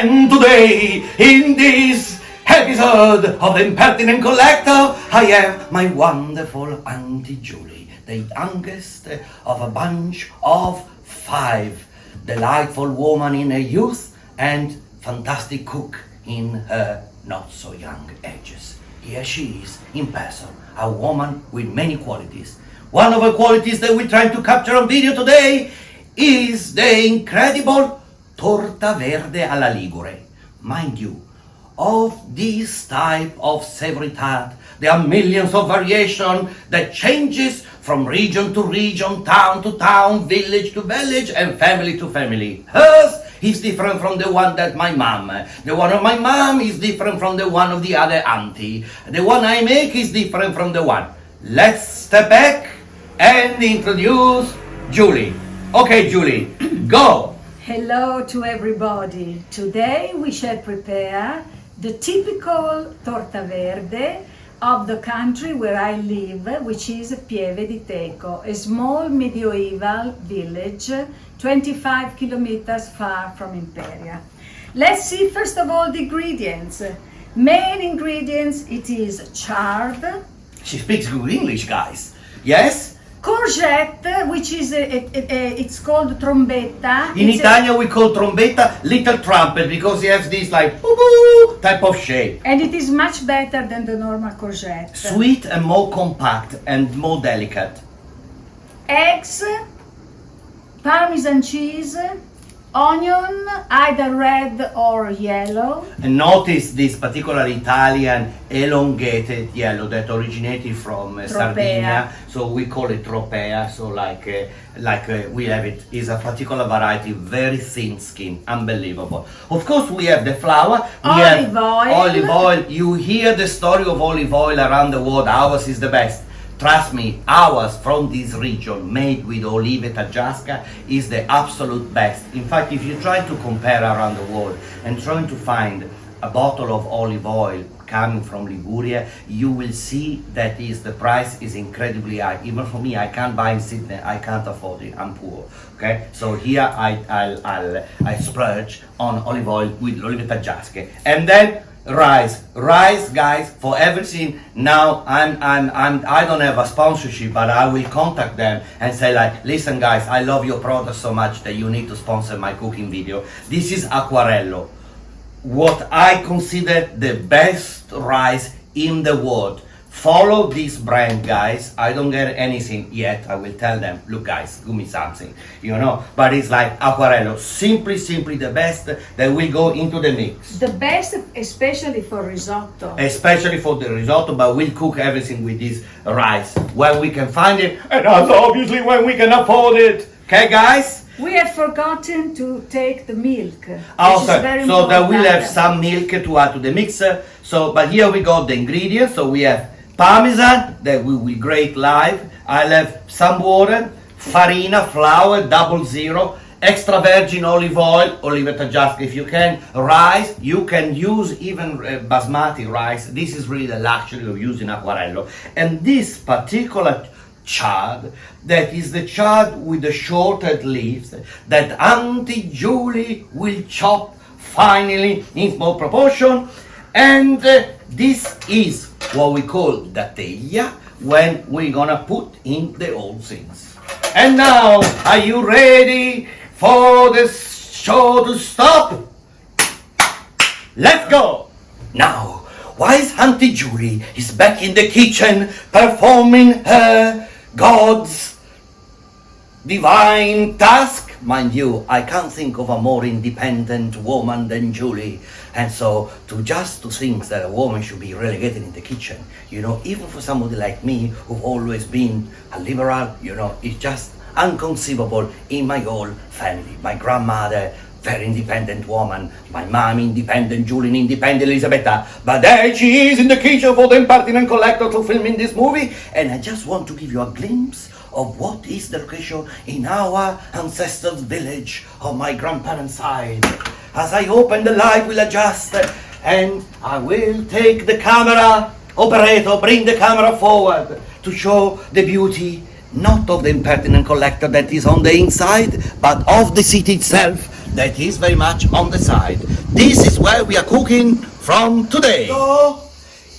And today, in this episode of The Impertinent Collector, I have my wonderful Auntie Julie, the youngest of a bunch of 5, delightful woman in her youth and fantastic cook in her not so young ages. Here she is, in person, a woman with many qualities. One of the qualities that we're trying to capture on video today is the incredible torta verde alla ligure. Mind you, of this type of savory tart, there are millions of variations that changes from region to region, town to town, village to village, and family to family. Hers is different from the one that my mom. The one of my mom is different from the one of the other auntie. The one I make is different from the one. Let's step back and introduce Julie. Okay, Julie, go. Hello to everybody. Today we shall prepare the typical torta verde of the country where I live, which is Pieve di Teco, a small medieval village 25 kilometers far from Imperia. Let's see first of all the ingredients. Main ingredients, it is chard. She speaks good English, guys. Yes? Courgette, which is it's called trombetta. In Italian we call trombetta little trumpet because it has this like boo-boo type of shape. And it is much better than the normal courgette. Sweet and more compact and more delicate. Eggs, Parmesan cheese, onion, either red or yellow. And notice this particular Italian elongated yellow that originated from Sardinia, so we call it tropea. So we have it is a particular variety, very thin skin, unbelievable. Of course, we have the flour, olive oil. Olive oil. You hear the story of olive oil around the world. Ours is the best. Trust me, ours from this region, made with olive taggiasca, is the absolute best. In fact, if you try to compare around the world and trying to find a bottle of olive oil coming from Liguria, you will see that the price is incredibly high. Even for me, I can't buy in Sydney, I can't afford it, I'm poor. Okay, so here I splurge on olive oil with olive taggiasca. And then rice, guys, for everything. Now I don't have a sponsorship, but I will contact them and say like, listen guys, I love your product so much that you need to sponsor my cooking video. This is Acquarello, what I consider the best rice in the world. Follow this brand, guys. I don't get anything yet. I will tell them, look guys, give me something, but it's like Acquarello, simply the best that will go into the mix. The best, especially for risotto. Especially for the risotto, but we'll cook everything with this rice when we can find it, and also obviously when we can afford it. Okay, guys? We have forgotten to take the milk. Okay, so that we'll have some milk to add to the mixer. So, but here we got the ingredients. So we have Parmesan that we will grate live. I'll have some water, farina, flour, 00, extra virgin olive oil, olive taggiasca if you can, rice. You can use even basmati rice. This is really the luxury of using Acquarello. And this particular chard, that is the chard with the shorted leaves that Auntie Julie will chop finely in small proportion. And this is what we call the teglia, when we're gonna put in the old things. And now, are you ready for the show to stop? Let's go! Now, while Auntie Julie is back in the kitchen performing her God's divine task, mind you, I can't think of a more independent woman than Julie. And so to think that a woman should be relegated in the kitchen, even for somebody like me who've always been a liberal, it's just unconceivable in my whole family. My grandmother, very independent woman, my mom independent, Julie independent, Elisabetta, but there she is in the kitchen for the Impertinent Collector to film in this movie. And I just want to give you a glimpse of what is the location in our ancestral village of my grandparents' side. As I open the light, will adjust, and I will take the camera. Operator, bring the camera forward to show the beauty not of the impertinent collector that is on the inside, but of the seat itself that is very much on the side. This is where we are cooking from today. So,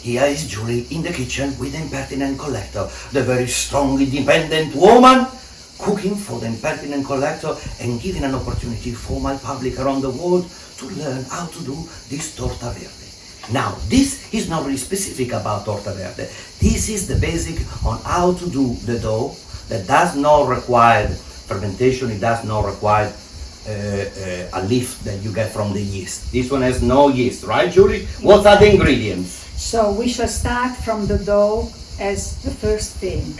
here is Julie in the kitchen with the impertinent collector, the very strong, independent woman, cooking for the impertinent collector and giving an opportunity for my public around the world to learn how to do this torta verde. Now, this is not really specific about torta verde. This is the basic on how to do the dough that does not require fermentation, it does not require a leaf that you get from the yeast. This one has no yeast, right, Julie? What are the ingredients? So we shall start from the dough as the first thing.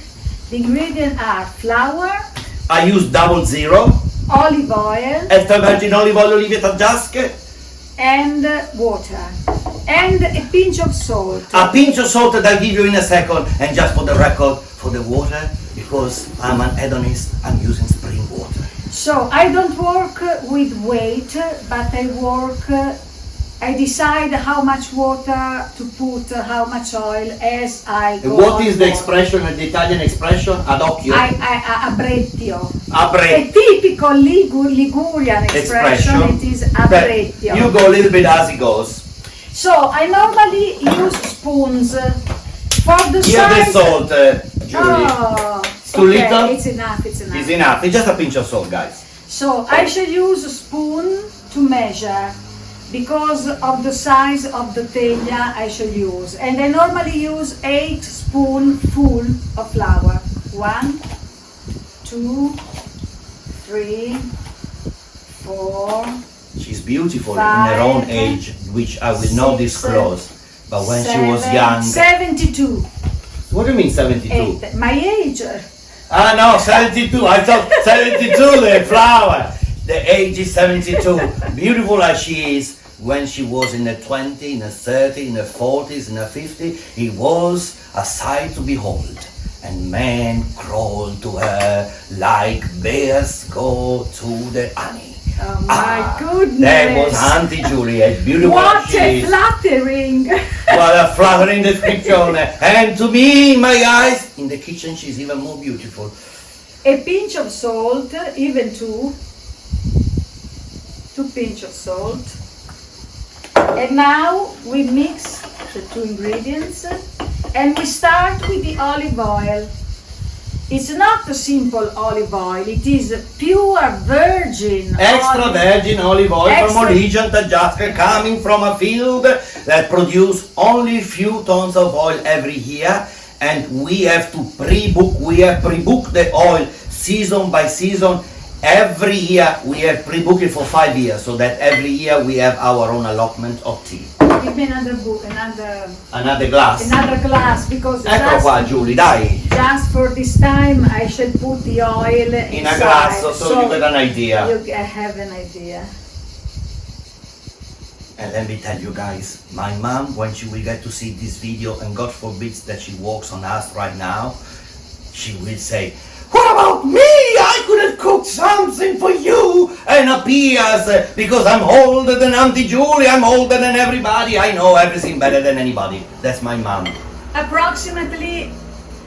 The ingredients are flour, I use 00, olive oil, extra virgin olive oil, olive taggiasche, and water, and a pinch of salt. a pinch of salt that I'll give you in a second, and just for the record, for the water, because I'm an hedonist, I'm using spring water. So I don't work with weight, but I decide how much water to put, how much oil as I go. What is the expression, the Italian expression? Ad occhio? Abbrettio. Abbrettio. A typical Ligurian expression, it is abbrettio. You go a little bit as it goes. So I normally use spoons for the Here the size. salt, Julie. Oh, Too okay, little? It's enough, it's enough. It's enough. It's just a pinch of salt, guys. So I shall use a spoon to measure because of the size of the teglia I shall use. And I normally use 8 spoonfuls of flour. 1, 2, 3, 4. She's beautiful in 5, her own age, which I will not 6, disclose. But when she was young. 72. What do you mean 72? 8. My age. Ah no, 72. I thought 72, the flower. The age is 72. Beautiful as she is, when she was in her 20s, in her 30s, in her 40s, in her 50s, it was a sight to behold. And men crawled to her like bears go to the honey. Oh my goodness. That was Auntie Juliet, beautiful What as she a is. flattering. What a flattering description. And to me, my eyes, in the kitchen she's even more beautiful. A pinch of salt, even 2 pinch of salt. And now we mix the 2 ingredients and we start with the olive oil. It's not a simple olive oil, it is a pure virgin Extra olive. virgin olive oil Extra- from Origin Taggiasca, coming from a field that produce only few tons of oil every year, and we have to pre-book. We have pre-booked the oil season by season. Every year we have pre-booked it for 5 years, so that every year we have our own allotment of tea. Give me another book, another glass. glass, because Ecco qua, Julie, dai. just for this time I shall put the oil In a glass, so you get an idea. You have an idea. And let me tell you guys, my mom, when she will get to see this video, and God forbid that she walks on us right now, she will say, "What about me? I could have cooked something for you." And appears, because I'm older than Auntie Julie, I'm older than everybody, I know everything better than anybody. That's my mom. Approximately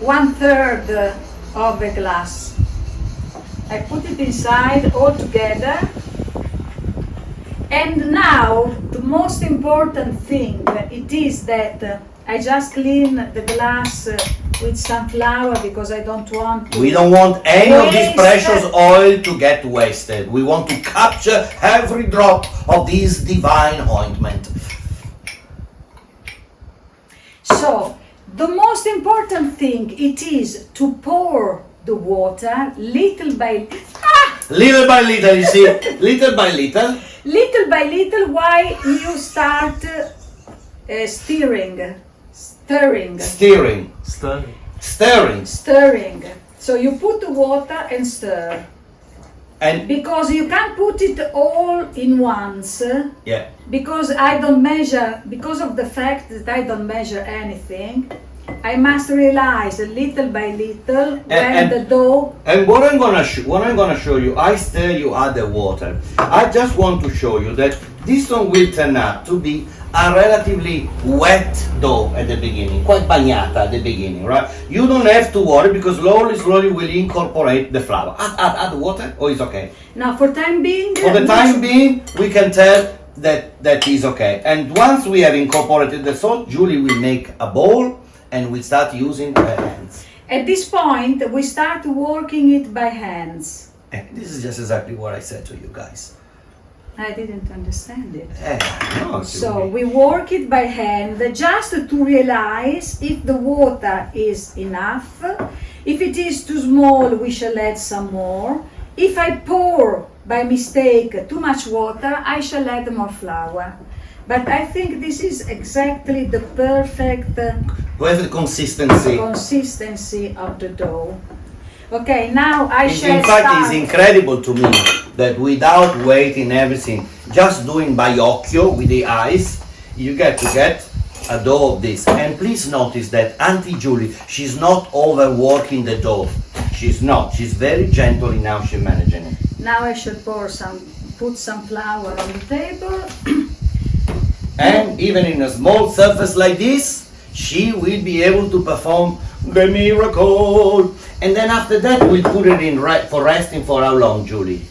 1/3 of a glass. I put it inside all together. And now the most important thing it is that I just clean the glass with some flour because I don't want to. We don't want any of this waste. precious oil to get wasted. We want to capture every drop of this divine ointment. So the most important thing it is to pour the water little by Little by little, you see, little by little. little by little while you start stirring. So you put the water and stir. And Because you can't put it all in once. yeah. Because I don't measure, because of the fact that I don't measure anything, I must realize little by little when the dough. And what I'm gonna show you, I stir you add the water. I just want to show you that this one will turn out to be a relatively wet dough at the beginning, quite bagnata at the beginning, right? You don't have to worry because slowly we'll incorporate the flour. Add water, or it's okay? Now, for time being, For the time being, we can tell that is okay. And once we have incorporated the salt, Julie will make a bowl and we start using her hands. At this point, we start working it by hands. This is just exactly what I said to you guys. I didn't understand it. No, So we work it by hand just to realize if the water is enough. If it is too small, we shall add some more. If I pour by mistake too much water, I shall add more flour. But I think this is exactly the perfect we have the consistency. consistency of the dough. Okay, now I shall In fact, start. it's incredible to me that without waiting everything, just doing by occhio with the eyes, you get to get a dough of this. And please notice that Auntie Julie, she's not overworking the dough. She's not. She's very gentle in how she's managing it. Now I should put some flour on the table. And even in a small surface like this, she will be able to perform the miracle. And then after that, we'll put it in for resting for how long, Julie?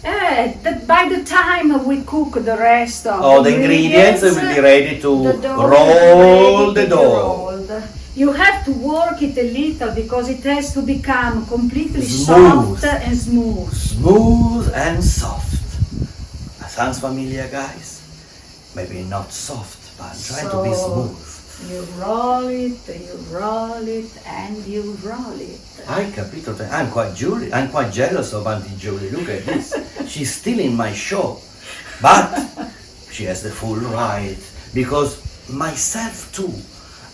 By the time we cook the rest of the ingredients will be ready to the dough roll will be the ready to be dough. rolled. You have to work it a little because it has to become completely Smooth. soft and smooth. Smooth and soft. Sounds familiar, guys? Maybe not soft, but I'm trying to be smooth. You roll it, and you roll it. I capito. I'm quite jealous of Auntie Julie. Look at this. She's still in my show. But she has the full right. Because myself too,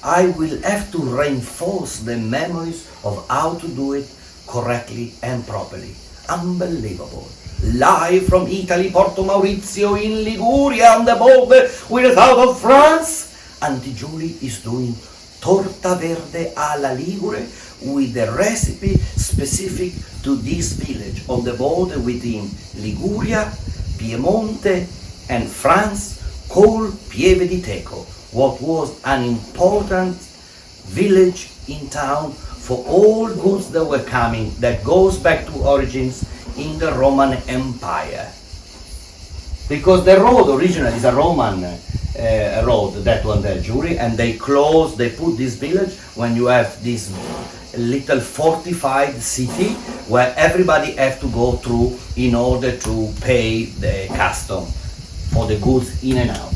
I will have to reinforce the memories of how to do it correctly and properly. Unbelievable. Live from Italy, Porto Maurizio in Liguria on the border with the south of France. Auntie Julie is doing torta verde alla Ligure with a recipe specific to this village on the border between Liguria, Piemonte and France called Pieve di Teco, what was an important village in town for all goods that were coming, that goes back to origins in the Roman Empire. Because the road originally is a Roman road, that one there, Julie, and they put this village when you have this little fortified city where everybody have to go through in order to pay the custom for the goods in and out.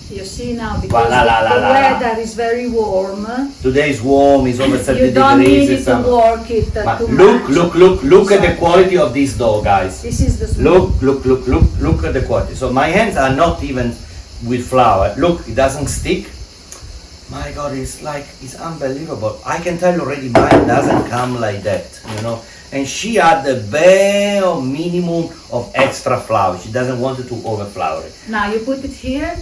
You see now, because the weather is very warm. Today is warm, it's over 30 You don't degrees. need to work it too much. Look at the quality of this dough, guys. This is the smooth. Look at the quality. So my hands are not even with flour. Look, it doesn't stick. My God, it's unbelievable. I can tell you already mine doesn't come like that, you know. And she had the bare minimum of extra flour. She doesn't want it to overflour it. Now you put it here.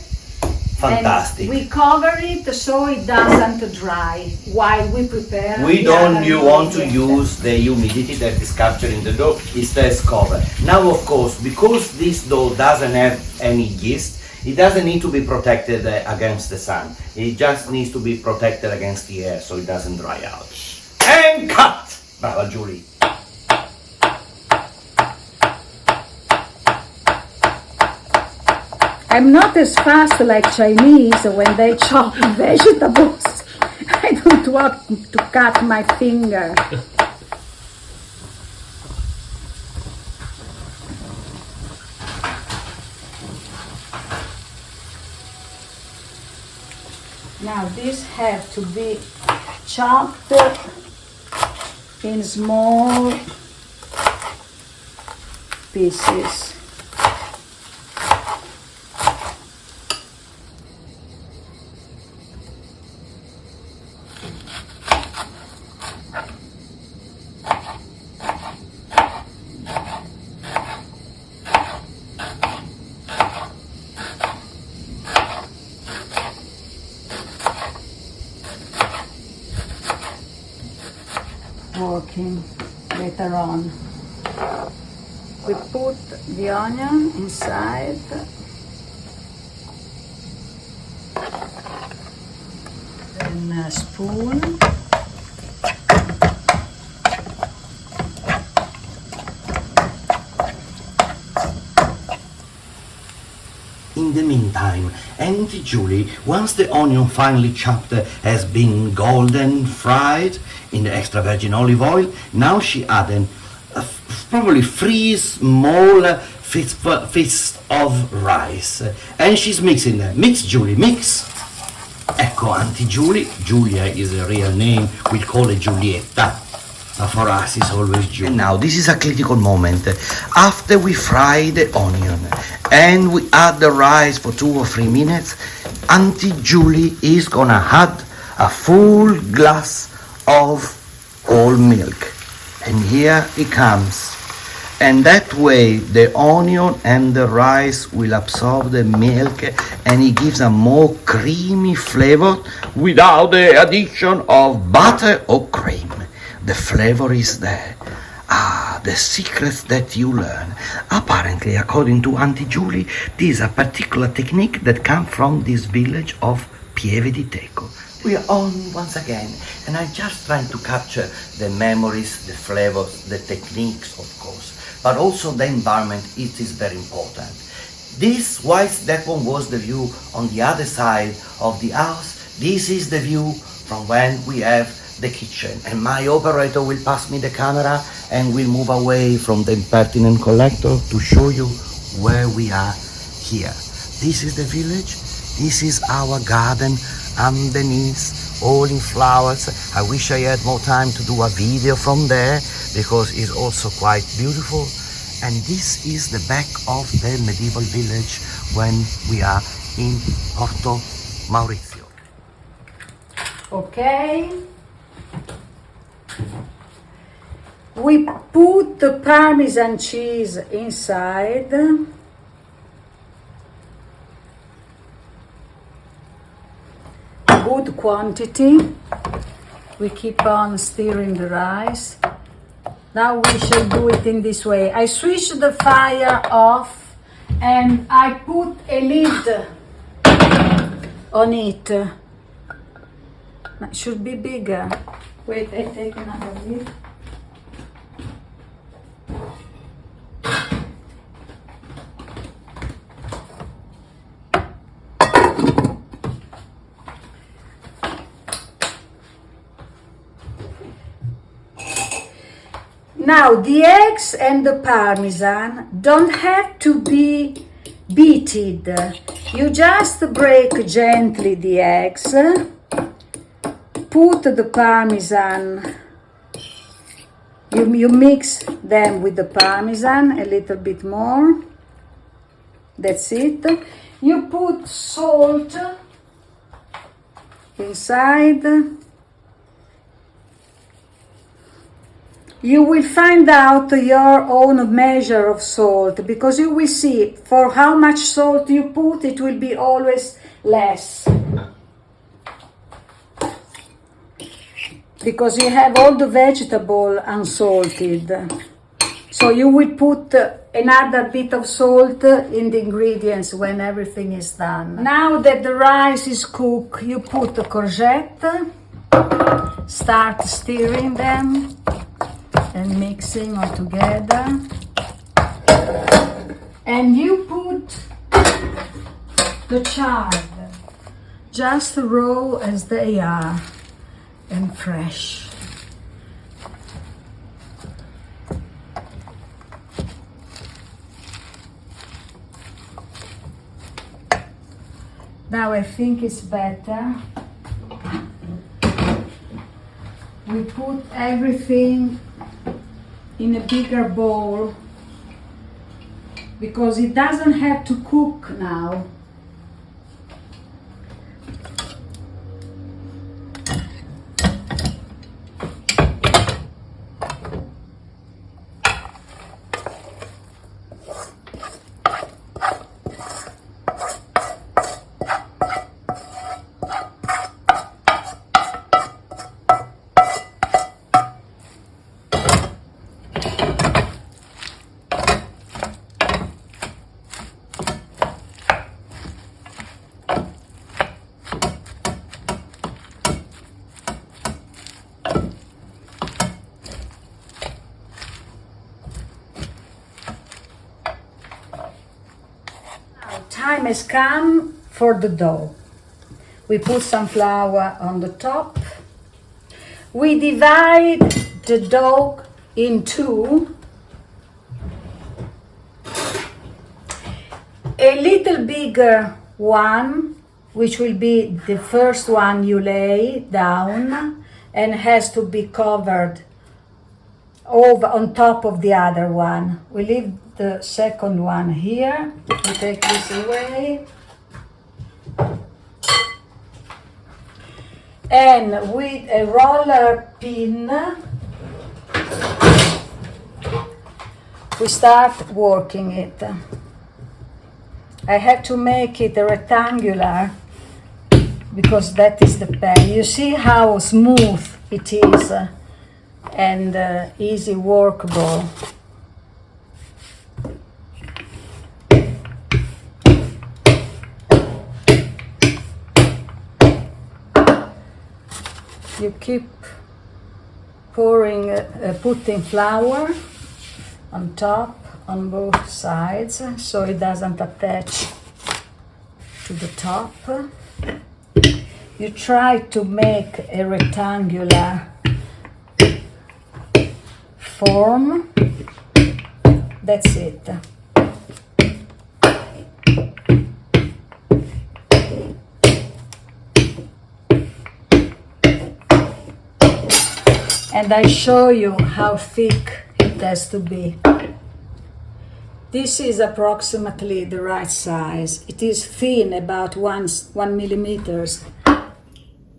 Fantastic. And we cover it so it doesn't dry while we prepare. We don't want to use the humidity that is captured in the dough. It stays covered. Now, of course, because this dough doesn't have any yeast, it doesn't need to be protected against the sun. It just needs to be protected against the air so it doesn't dry out. And cut! Brava, Julie. I'm not as fast like Chinese when they chop vegetables. I don't want to cut my finger. Now these have to be chopped in small pieces. Working later on. We put the onion inside. Then a spoon. In the meantime, Auntie Julie, once the onion finely chopped has been golden fried in the extra virgin olive oil, now she added probably 3 small fists of rice. And she's mixing them. Mix, Julie, mix. Ecco, Auntie Julie. Julia is a real name. We call her Giulietta. But for us, it's always Julie. And now, this is a critical moment. After we fry the onion and we add the rice for 2 or 3 minutes, Auntie Julie is gonna add a full glass of whole milk. And here it comes. And that way the onion and the rice will absorb the milk and it gives a more creamy flavor without the addition of butter or cream. The flavor is there. The secrets that you learn. Apparently, according to Auntie Julie, this is a particular technique that comes from this village of Pieve di Teco. We are on once again, and I'm just trying to capture the memories, the flavors, the techniques, of course, but also the environment. It is very important. This, whilst that one was the view on the other side of the house, this is the view from when we have the kitchen, and my operator will pass me the camera and we'll move away from the impertinent collector to show you where we are here. This is the village. This is our garden underneath, all in flowers. I wish I had more time to do a video from there because it's also quite beautiful. And this is the back of the medieval village when we are in Porto Maurizio. Okay. We put the Parmesan cheese inside. Good quantity. We keep on stirring the rice. Now we shall do it in this way. I switch the fire off and I put a lid on it. It should be bigger. Wait, I take another lid. Now the eggs and the Parmesan don't have to be beaten. You just break gently the eggs. Put the Parmesan, you mix them with the Parmesan a little bit more. That's it. You put salt inside. You will find out your own measure of salt because you will see for how much salt you put, it will be always less. Because you have all the vegetable unsalted. So you will put another bit of salt in the ingredients when everything is done. Now that the rice is cooked, you put the courgette, start stirring them and mixing all together. And you put the chard, just raw as they are. And fresh. Now I think it's better. We put everything in a bigger bowl because it doesn't have to cook now. has come for the dough. We put some flour on the top. We divide the dough in two. A little bigger one, which will be the first one you lay down and has to be covered over on top of the other one. We leave the second one here. We take this away. And with a roller pin, we start working it. I have to make it rectangular because that is the pan. You see how smooth it is and easy workable. You keep putting flour on top on both sides so it doesn't attach to the top. You try to make a rectangular form. That's it. And I show you how thick it has to be. This is approximately the right size. It is thin, about 1 millimeters.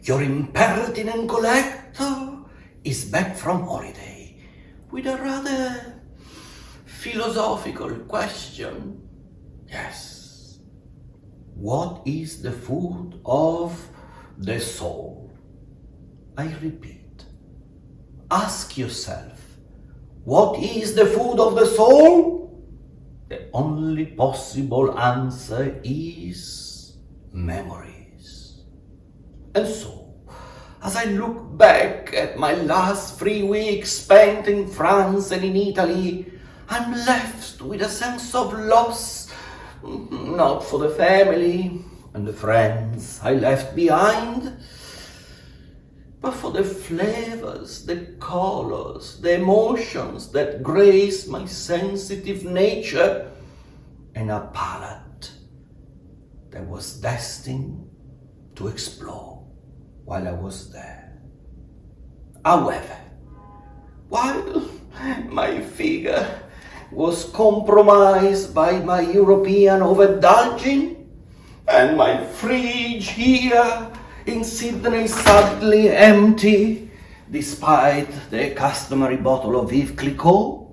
Your impertinent collector is back from holiday with a rather philosophical question. Yes. What is the food of the soul? I repeat. Ask yourself, what is the food of the soul? The only possible answer is memories. And so, as I look back at my last 3 weeks spent in France and in Italy, I'm left with a sense of loss, not for the family and the friends I left behind, but for the flavors, the colors, the emotions that grace my sensitive nature and a palate that was destined to explore while I was there. However, while my figure was compromised by my European overindulging and my fridge here in Sydney sadly empty, despite the customary bottle of Veuve Clicquot,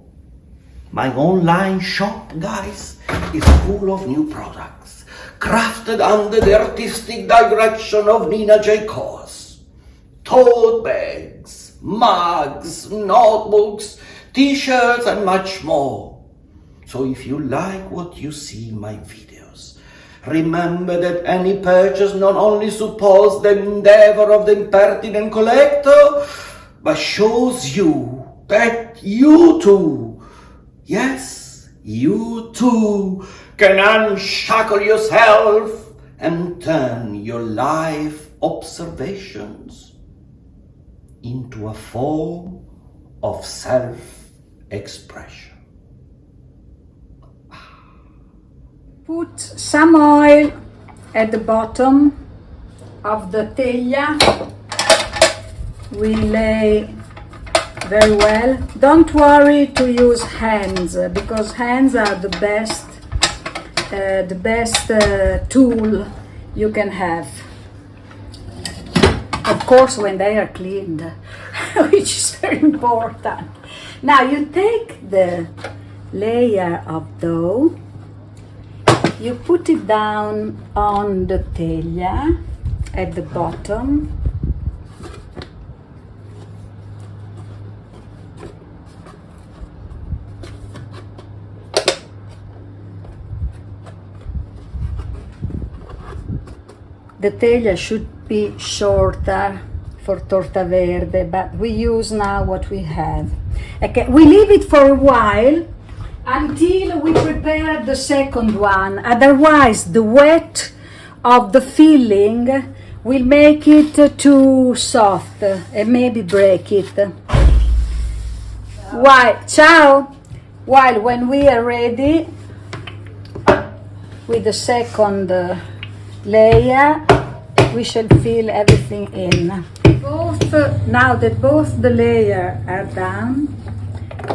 my online shop, guys, is full of new products, crafted under the artistic direction of Nina J. Kors. Tote bags, mugs, notebooks, t-shirts, and much more. So if you like what you see in my videos, remember that any purchase not only supports the endeavor of the impertinent collector, but shows you that you too, yes, you too, can unshackle yourself and turn your life observations into a form of self-expression. Put some oil at the bottom of the teglia. We lay very well. Don't worry to use hands because hands are the best tool you can have. Of course, when they are cleaned, which is very important. Now you take the layer of dough. You put it down on the teglia at the bottom. The teglia should be shorter for torta verde, but we use now what we have. Okay, we leave it for a while until we prepare the second one. Otherwise, the wet of the filling will make it too soft and maybe break it. While when we are ready with the second layer, we shall fill everything in. Now that both the layers are done,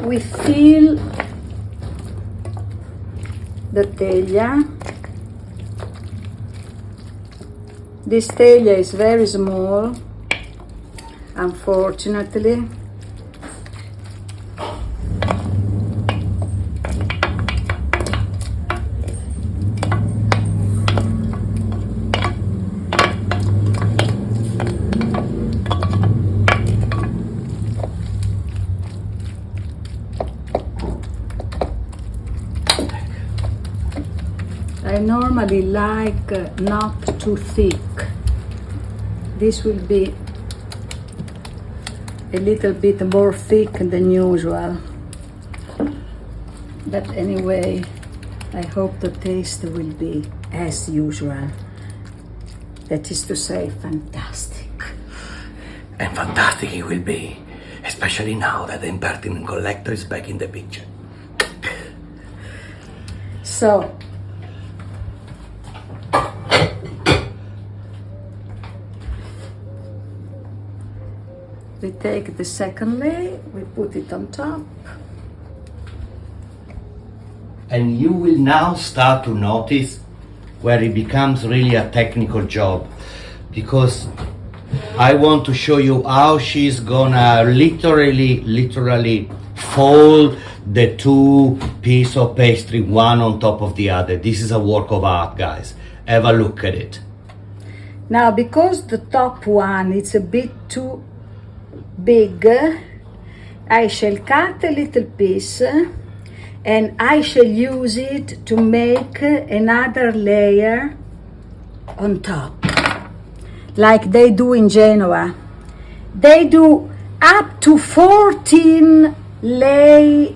we fill the teglia. This teglia is very small, unfortunately. I normally like not too thick. This will be a little bit more thick than usual. But anyway, I hope the taste will be as usual. That is to say, fantastic. And fantastic it will be, especially now that the impertinent collector is back in the picture. So, we take the second layer, we put it on top. And you will now start to notice where it becomes really a technical job, because I want to show you how she's gonna literally fold the two pieces of pastry one on top of the other. This is a work of art, guys. Have a look at it. Now, because the top one is a bit too big, I shall cut a little piece and I shall use it to make another layer on top, like they do in Genoa. They do up to 14 layers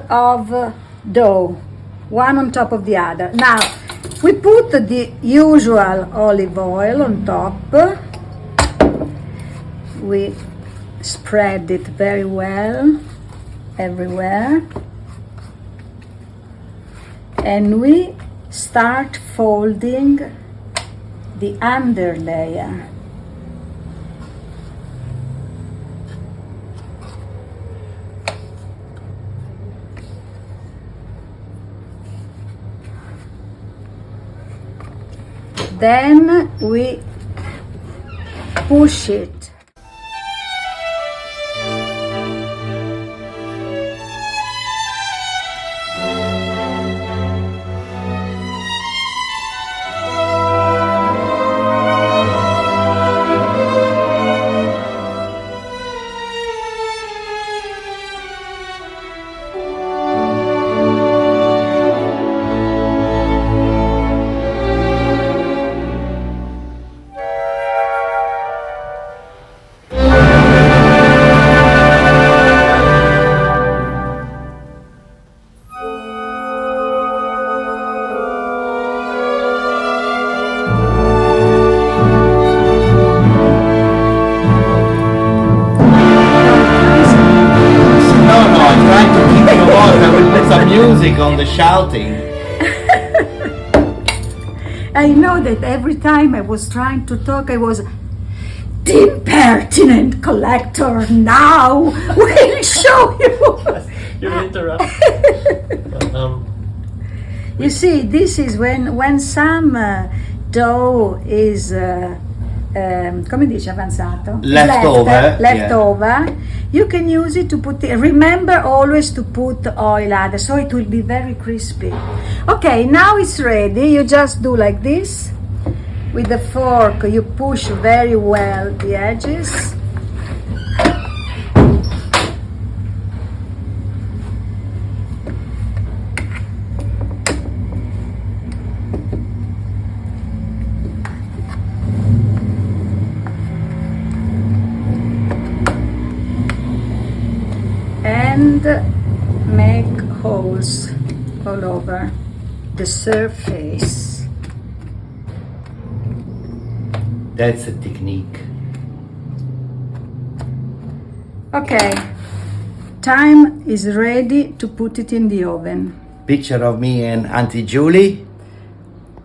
of dough, one on top of the other. Now, we put the usual olive oil on top. We spread it very well everywhere, and we start folding the under layer. Then we push it. Music on the shouting. I know that every time I was trying to talk, I was, the impertinent collector now will show you. You're interrupting. You see, this is when some dough is come dice avanzato? Leftover. You can use it to put it. Remember always to put oil added, so it will be very crispy. Okay, now it's ready. You just do like this. With the fork, you push very well the edges. And all over the surface. That's a technique. Okay, time is ready to put it in the oven. Picture of me and Auntie Julie.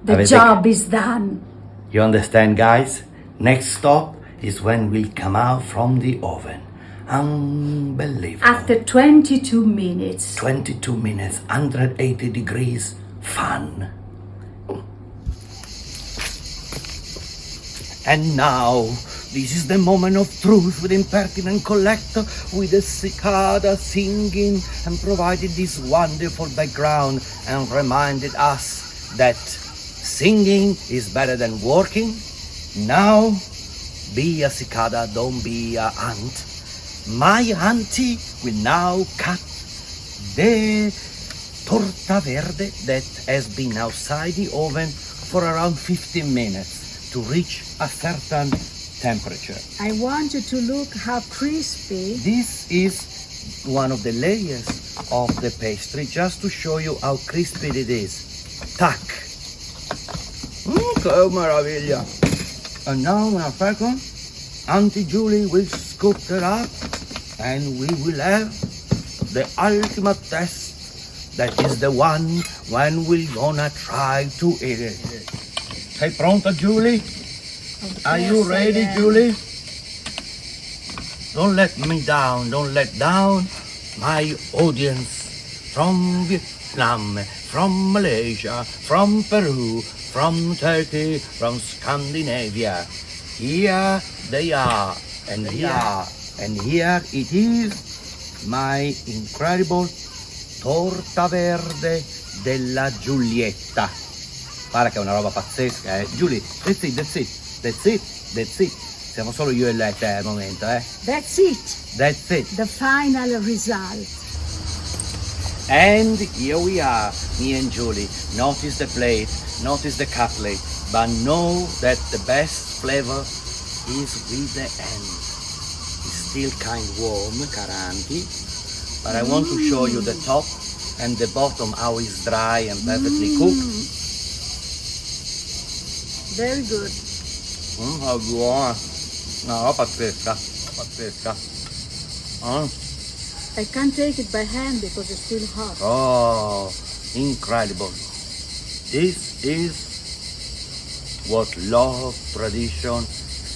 The job is done. You understand, guys? Next stop is when we come out from the oven. Unbelievable. After 22 minutes. 22 minutes, 180 degrees, fun. And now, this is the moment of truth with impertinent collector, with the cicada singing and provided this wonderful background and reminded us that singing is better than working. Now, be a cicada, don't be a ant. My auntie will now cut the torta verde that has been outside the oven for around 15 minutes to reach a certain temperature. I want you to look how crispy. This is one of the layers of the pastry, just to show you how crispy it is. Tac! Che meraviglia! And now in a second, Auntie Julie will scoop it up and we will have the ultimate test. That is the one when we're gonna try to eat it. Sei pronta, Julie? Are you ready, Julie? Don't let me down, don't let down my audience from Vietnam, from Malaysia, from Peru, from Turkey, from Scandinavia. Here they are, and here, and here it is, my incredible torta verde della Giulietta. Guarda che è una roba pazzesca, eh? Julie, that's it, that's it, that's it, that's it. Siamo solo io e lei al momento, eh? That's it. That's it. The final result. And here we are, me and Julie. Notice the plate, notice the cutlet, but know that the best flavor is with the end. It's still kind warm, caranti, but I want to show you the top and the bottom, how it's dry and perfectly cooked. Very good. How buona. No, pazzesca, pazzesca. I can't take it by hand because it's still hot. Oh, incredible. This is what love, tradition,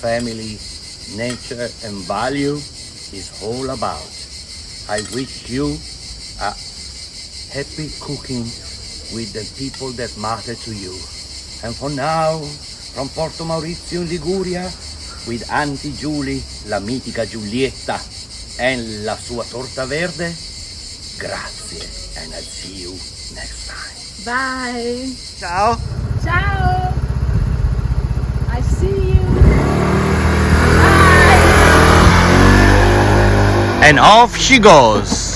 family, nature and value is all about. I wish you a happy cooking with the people that matter to you. And for now, from Porto Maurizio in Liguria, with Auntie Julie, la mitica Giulietta, and la sua torta verde, grazie, and I'll see you next time. Bye. Ciao. Ciao. I see you. Bye. And off she goes.